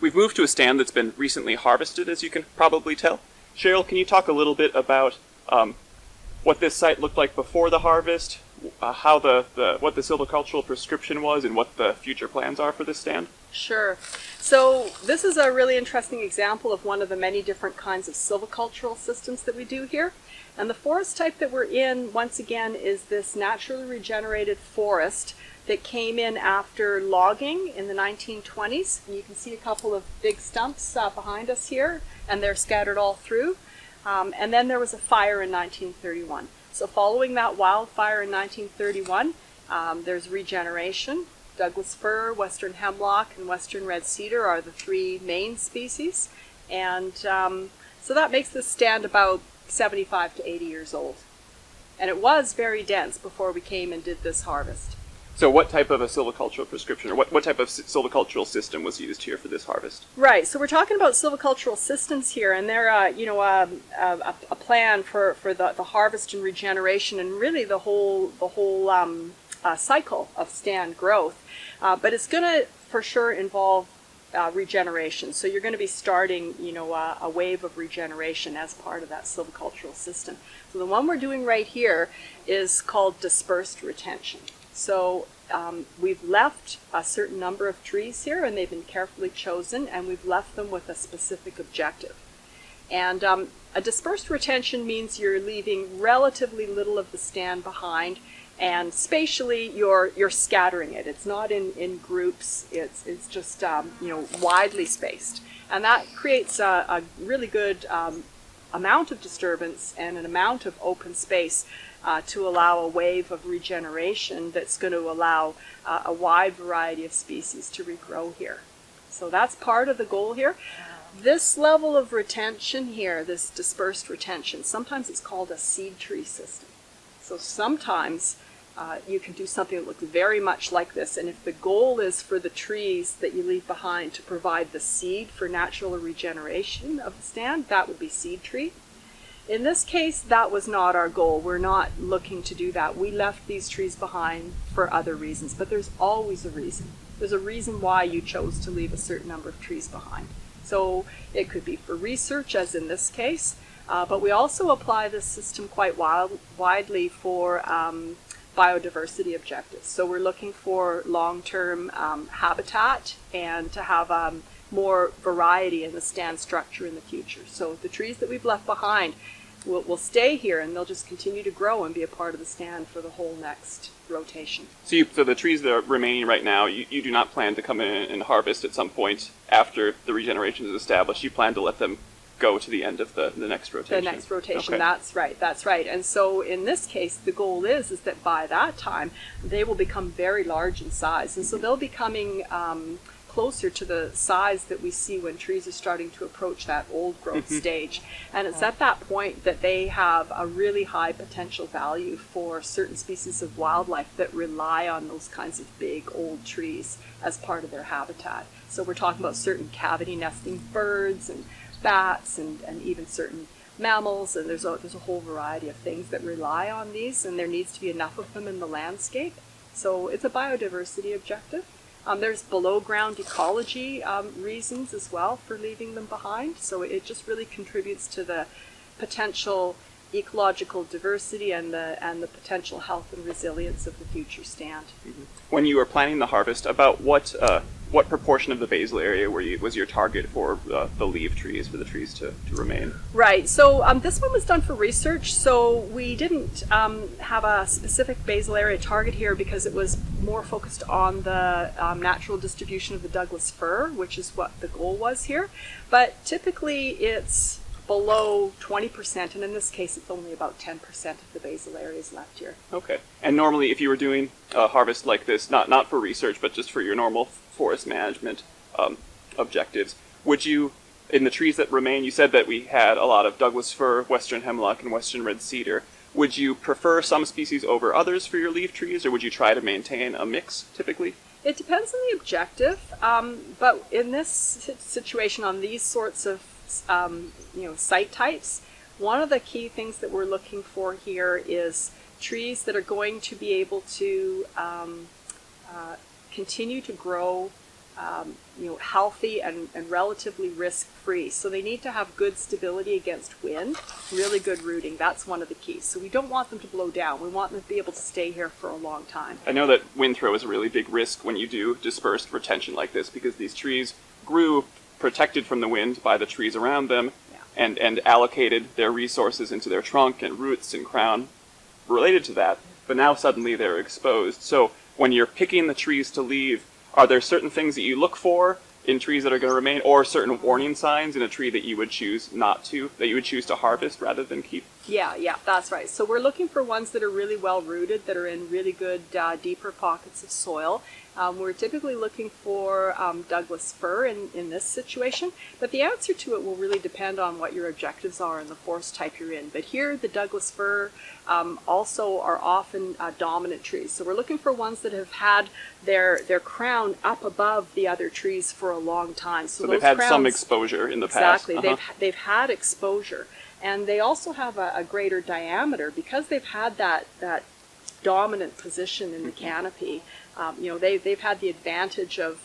We've moved to a stand that's been recently harvested, as you can probably tell. Cheryl, can you talk a little bit about what this site looked like before the harvest, how what the silvicultural prescription was, and what the future plans are for this stand? Sure. So this is a really interesting example of one of the many different kinds of silvicultural systems that we do here. And the forest type that we're in, once again, is this naturally regenerated forest that came in after logging in the 1920s. And you can see a couple of big stumps behind us here, and they're scattered all through. And then there was a fire in 1931. So following that wildfire in 1931, there's regeneration. Douglas fir, western hemlock, and western red cedar are the three main species. And so that makes this stand about 75 to 80 years old. And it was very dense before we came and did this harvest. So what type of a silvicultural prescription, or what type of silvicultural system was used here for this harvest? Right, so we're talking about silvicultural systems here, and they're a plan for the harvest and regeneration, and really the whole cycle of stand growth. But it's going to for sure involve regeneration. So you're going to be starting, a wave of regeneration as part of that silvicultural system. So the one we're doing right here is called dispersed retention. So we've left a certain number of trees here, and they've been carefully chosen, and we've left them with a specific objective. And a dispersed retention means you're leaving relatively little of the stand behind, and spatially you're scattering it. It's not in groups. It's just widely spaced, and that creates a really good amount of disturbance and an amount of open space to allow a wave of regeneration that's going to allow a wide variety of species to regrow here. So that's part of the goal here. This level of retention here, this dispersed retention, sometimes it's called a seed tree system. So sometimes you can do something that looks very much like this, and if the goal is for the trees that you leave behind to provide the seed for natural regeneration of the stand, that would be seed tree. In this case, that was not our goal. We're not looking to do that. We left these trees behind for other reasons, but there's always a reason. There's a reason why you chose to leave a certain number of trees behind. So it could be for research, as in this case, but we also apply this system quite widely for biodiversity objectives. So we're looking for long-term habitat and to have more variety in the stand structure in the future. So the trees that we've left behind will stay here, and they'll just continue to grow and be a part of the stand for the whole next rotation. So the trees that are remaining right now, you do not plan to come in and harvest at some point after the regeneration is established. You plan to let them go to the end of the next rotation. The next rotation, okay. That's right. And so in this case, the goal is that by that time, they will become very large in size. And so they'll be coming closer to the size that we see when trees are starting to approach that old growth stage. And it's at that point that they have a really high potential value for certain species of wildlife that rely on those kinds of big old trees as part of their habitat. So we're talking about certain cavity nesting birds and bats and even certain mammals, and there's a whole variety of things that rely on these, and there needs to be enough of them in the landscape. So it's a biodiversity objective. There's below ground ecology reasons as well for leaving them behind. So it just really contributes to the potential ecological diversity and the potential health and resilience of the future stand. Mm-hmm. When you were planning the harvest, about what proportion of the basal area was your target for the leaf trees, for the trees to remain? Right. So this one was done for research. So we didn't have a specific basal area target here because it was more focused on the natural distribution of the Douglas fir, which is what the goal was here. But typically it's below 20%, and in this case it's only about 10% of the basal areas left here. Okay. And normally if you were doing a harvest like this, not for research, but just for your normal forest management objectives, would you, in the trees that remain, you said that we had a lot of Douglas fir, western hemlock, and western red cedar. Would you prefer some species over others for your leaf trees, or would you try to maintain a mix typically? It depends on the objective, but in this situation on these sorts of site types, one of the key things that we're looking for here is trees that are going to be able to continue to grow healthy and relatively risk-free. So they need to have good stability against wind, really good rooting. That's one of the keys. So we don't want them to blow down. We want them to be able to stay here for a long time. I know that wind throw is a really big risk when you do dispersed retention like this, because these trees grew protected from the wind by the trees around them, and allocated their resources into their trunk and roots and crown related to that. But now suddenly they're exposed. So when you're picking the trees to leave, are there certain things that you look for in trees that are going to remain, or certain warning signs in a tree that you would choose that you would choose to harvest rather than keep? Yeah, that's right. So we're looking for ones that are really well rooted, that are in really good deeper pockets of soil. We're typically looking for Douglas fir in this situation, but the answer to it will really depend on what your objectives are and the forest type you're in. But here, the Douglas fir also are often dominant trees. So we're looking for ones that have had their crown up above the other trees for a long time. So they've had some exposure in the past. Exactly, they've had exposure. And they also have a greater diameter because they've had that dominant position in the canopy. They've had the advantage of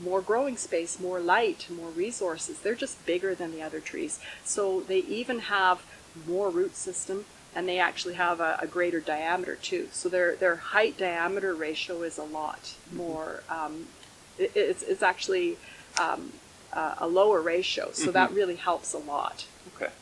more growing space, more light, more resources. They're just bigger than the other trees. So they even have more root system, and they actually have a greater diameter too. So their height diameter ratio is a lot more. It's actually a lower ratio, so that really helps a lot. Okay.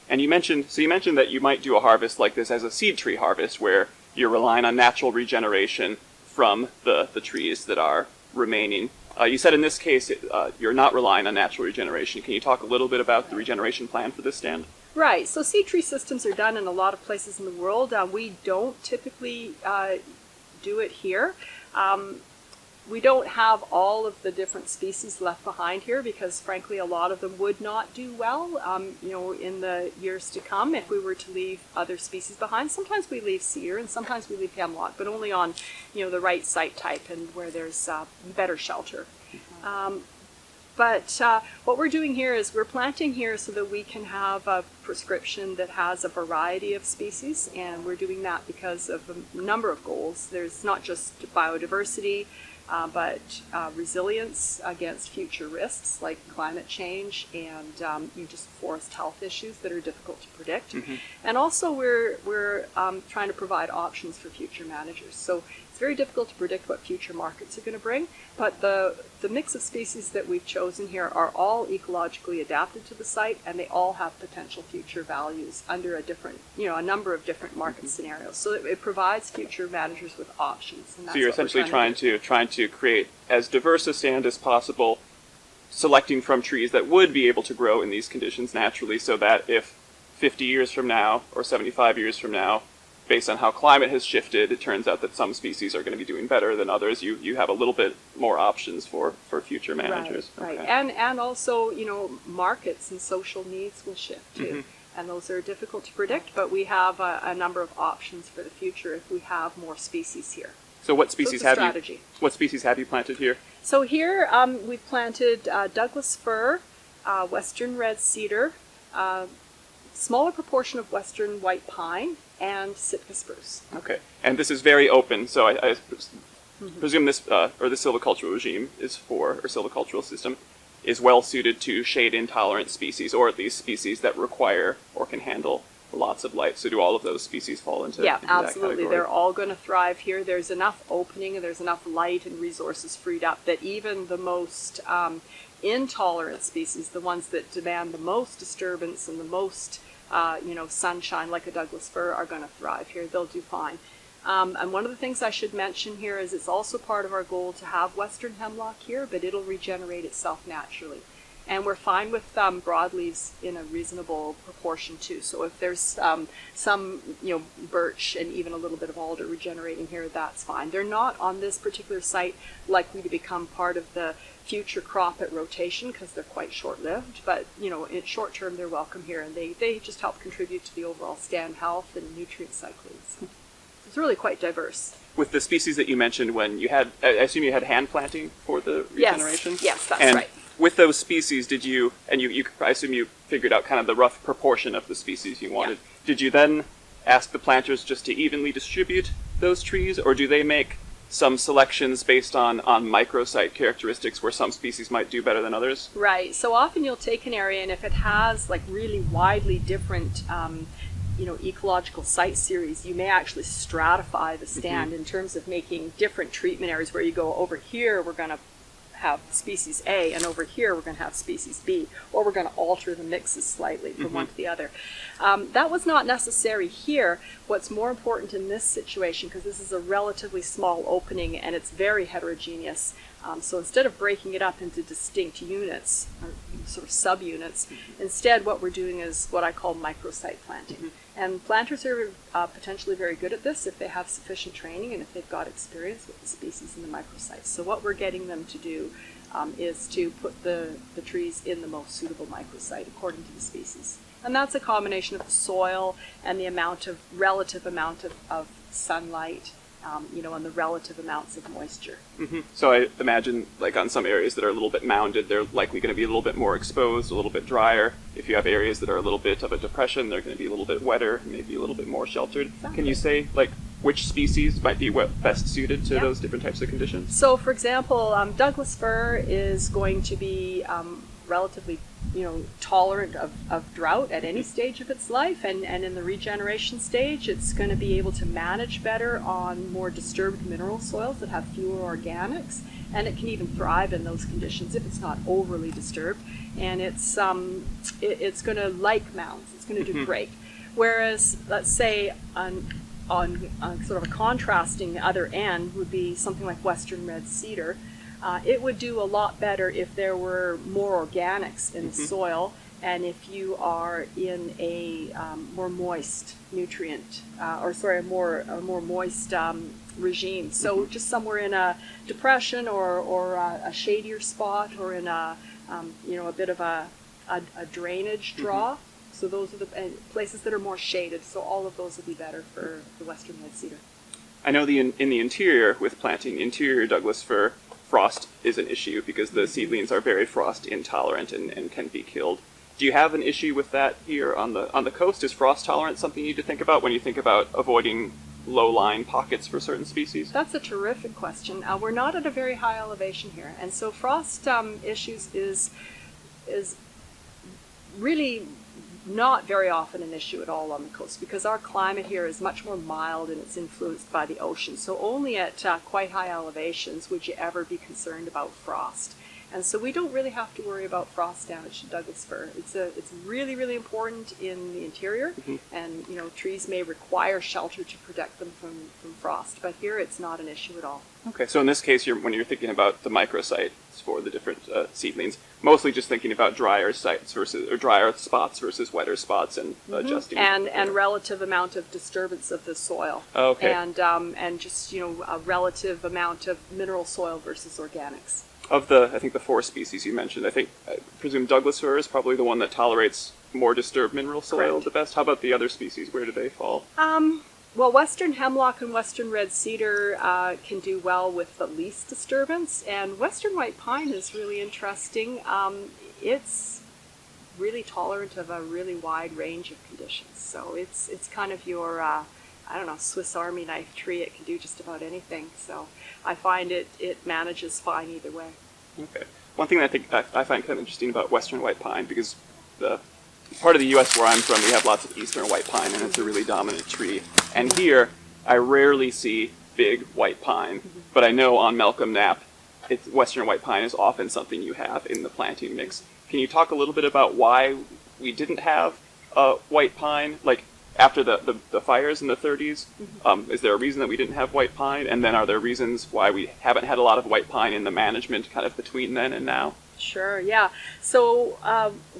And you mentioned that you might do a harvest like this as a seed tree harvest, where you're relying on natural regeneration from the trees that are remaining. You said in this case you're not relying on natural regeneration. Can you talk a little bit about the regeneration plan for this stand? Right. So seed tree systems are done in a lot of places in the world. We don't typically do it here. We don't have all of the different species left behind here because, frankly, a lot of them would not do well, in the years to come if we were to leave other species behind. Sometimes we leave cedar and sometimes we leave hemlock, but only on, the right site type and where there's better shelter. But what we're doing here is we're planting here so that we can have a prescription that has a variety of species, and we're doing that because of a number of goals. There's not just biodiversity, but resilience against future risks like climate change and just forest health issues that are difficult to predict. And also we're trying to provide options for future managers. So it's very difficult to predict what future markets are going to bring, but the mix of species that we've chosen here are all ecologically adapted to the site, and they all have potential future values under a number of different market scenarios. So it provides future managers with options. And that's so you're essentially trying to create as diverse a stand as possible, selecting from trees that would be able to grow in these conditions naturally, so that if 50 years from now or 75 years from now, based on how climate has shifted, it turns out that some species are going to be doing better than others. You have a little bit more options for future managers. Right. Okay. And also, markets and social needs will shift too. And those are difficult to predict, but we have a number of options for the future if we have more species here. So what species have you planted here? So here we've planted Douglas fir, western red cedar, smaller proportion of western white pine, and Sitka spruce. Okay, and this is very open, so I presume this, or the silvicultural regime silvicultural system is well suited to shade-intolerant species, or at least species that require or can handle lots of light. So do all of those species fall into Yeah, into absolutely. that category? They're all going to thrive here. There's enough opening and there's enough light and resources freed up that even the most intolerant species, the ones that demand the most disturbance and the most sunshine, like a Douglas fir, are going to thrive here. They'll do fine. And one of the things I should mention here is it's also part of our goal to have western hemlock here, but it'll regenerate itself naturally. And we're fine with broadleaves in a reasonable proportion too. So if there's some birch and even a little bit of alder regenerating here, that's fine. They're not on this particular site likely to become part of the future crop at rotation because they're quite short-lived. But in short term, they're welcome here, and they just help contribute to the overall stand health and nutrient cycling. So it's really quite diverse. With the species that you mentioned, when you had, I assume you had hand planting for the regeneration? Yes, that's right. With those species, did you, and I assume you figured out kind of the rough proportion of the species you wanted. Yeah. Did you then ask the planters just to evenly distribute those trees, or do they make some selections based on microsite characteristics where some species might do better than others? Right. So often you'll take an area, and if it has like really widely different ecological site series, you may actually stratify the stand in terms of making different treatment areas where you go, over here we're going to have species A, and over here we're going to have species B, or we're going to alter the mixes slightly from one to the other. That was not necessary here. What's more important in this situation, because this is a relatively small opening and it's very heterogeneous, so instead of breaking it up into distinct units, or sort of subunits, instead what we're doing is what I call microsite planting. And planters are potentially very good at this if they have sufficient training and if they've got experience with the species in the microsites. So what we're getting them to do is to put the trees in the most suitable microsite according to the species. And that's a combination of the soil and the relative amount of sunlight, and the relative amounts of moisture. So I imagine, like on some areas that are a little bit mounded, they're likely going to be a little bit more exposed, a little bit drier. If you have areas that are a little bit of a depression, they're going to be a little bit wetter, maybe a little bit more sheltered. Exactly. Can you say, like, which species might be best suited to those different types of conditions? So, for example, Douglas fir is going to be relatively tolerant of drought at any stage of its life, and in the regeneration stage it's going to be able to manage better on more disturbed mineral soils that have fewer organics, and it can even thrive in those conditions if it's not overly disturbed, and it's going to like mounds, it's going to do great. Whereas, let's say on sort of a contrasting other end would be something like western red cedar. It would do a lot better if there were more organics in the soil, and if you are in a more moist nutrient, a more moist regime. So just somewhere in a depression or a shadier spot, or in a bit of a drainage draw. So those are the places that are more shaded. So all of those would be better for the western red cedar. I know in the interior, with planting interior Douglas fir, frost is an issue because the seedlings are very frost intolerant and can be killed. Do you have an issue with that here on the coast? Is frost tolerance something you need to think about when you think about avoiding low-lying pockets for certain species? That's a terrific question. We're not at a very high elevation here, and so frost issues is really not very often an issue at all on the coast, because our climate here is much more mild and it's influenced by the ocean. So only at quite high elevations would you ever be concerned about frost. And so we don't really have to worry about frost damage to Douglas fir. It's really, really important in the interior, and trees may require shelter to protect them from frost, but here it's not an issue at all. Okay, so in this case, when you're thinking about the microsites for the different seedlings, mostly just thinking about drier sites or drier spots versus wetter spots, and adjusting. And relative amount of disturbance of the soil. Okay. And just a relative amount of mineral soil versus organics. Of I think the four species you mentioned, I presume Douglas fir is probably the one that tolerates more disturbed mineral soil Correct. the best. How about the other species? Where do they fall? Well, western hemlock and western red cedar can do well with the least disturbance, and western white pine is really interesting. It's really tolerant of a really wide range of conditions, so it's kind of your Swiss Army knife tree. It can do just about anything, so I find it manages fine either way. Okay. One thing that I find kind of interesting about western white pine, because the part of the U.S. where I'm from, we have lots of eastern white pine, and it's a really dominant tree. And here, I rarely see big white pine, but I know on Malcolm Knapp, western white pine is often something you have in the planting mix. Can you talk a little bit about why we didn't have white pine, like after the fires in the 30s? Is there a reason that we didn't have white pine? And then are there reasons why we haven't had a lot of white pine in the management kind of between then and now? Sure, yeah. So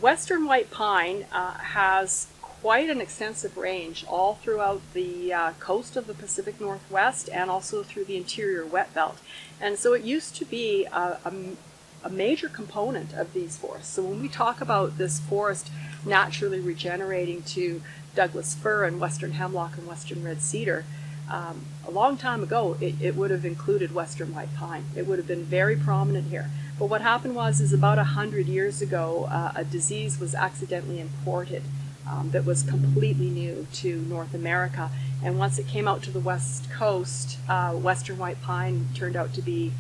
western white pine has quite an extensive range all throughout the coast of the Pacific Northwest and also through the interior wet belt. And so it used to be a major component of these forests. So when we talk about this forest naturally regenerating to Douglas fir and western hemlock and western red cedar, a long time ago it would have included western white pine. It would have been very prominent here. But what happened is about 100 years ago, a disease was accidentally imported that was completely new to North America. And once it came out to the West Coast, western white pine turned out to be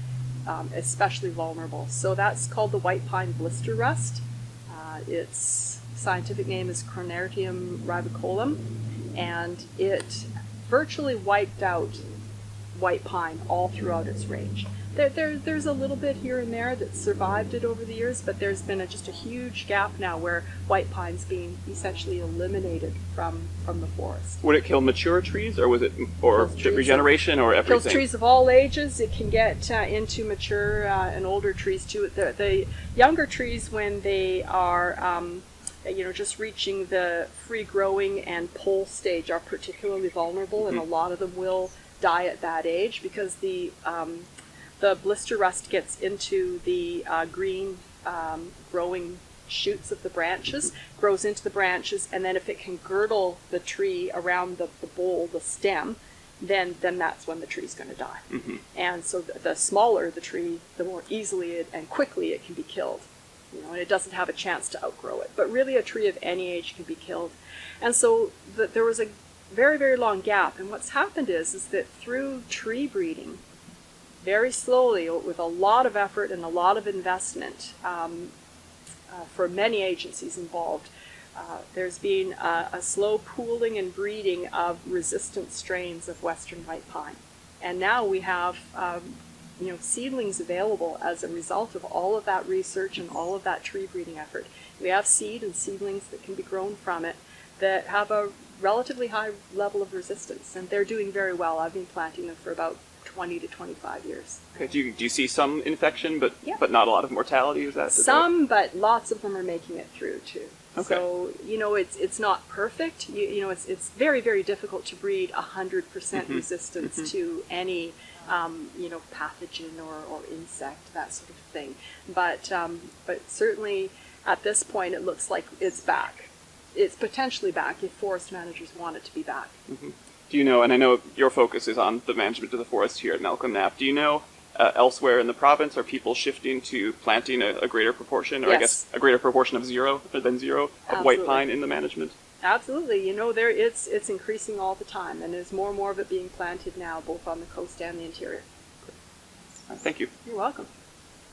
especially vulnerable. So that's called the white pine blister rust. Its scientific name is Cronartium ribicolum, and it virtually wiped out white pine all throughout its range. There's a little bit here and there that survived it over the years, but there's been just a huge gap now where white pine's being essentially eliminated from the forest. Would it kill mature trees, or was it regeneration, or everything? Kills trees of all ages. It can get into mature and older trees too. The younger trees, when they are just reaching the free growing and pole stage, are particularly vulnerable, and a lot of them will die at that age because the blister rust gets into the green growing shoots of the branches, grows into the branches, and then if it can girdle the tree around the bole, the stem, then that's when the tree's going to die. And so the smaller the tree, the more easily and quickly it can be killed. And it doesn't have a chance to outgrow it. But really a tree of any age can be killed. And so there was a very, very long gap. And what's happened is that through tree breeding, very slowly, with a lot of effort and a lot of investment for many agencies involved, there's been a slow pooling and breeding of resistant strains of western white pine. And now we have seedlings available as a result of all of that research and all of that tree breeding effort. We have seed and seedlings that can be grown from it that have a relatively high level of resistance, and they're doing very well. I've been planting them for about 20 to 25 years. Okay. Do you see some infection, but not a lot of mortality? Is that some? But lots of them are making it through too. Okay. So it's not perfect. It's very, very difficult to breed 100% resistance to any pathogen or insect, that sort of thing. But certainly at this point it looks like it's back. It's potentially back if forest managers want it to be back. Do you know, and I know your focus is on the management of the forest here at Malcolm Knapp, do you know elsewhere in the province, are people shifting to planting a greater proportion, or I guess a greater proportion of zero of white pine in the management? Absolutely. It's increasing all the time, and there's more and more of it being planted now, both on the coast and the interior. Thank you. You're welcome.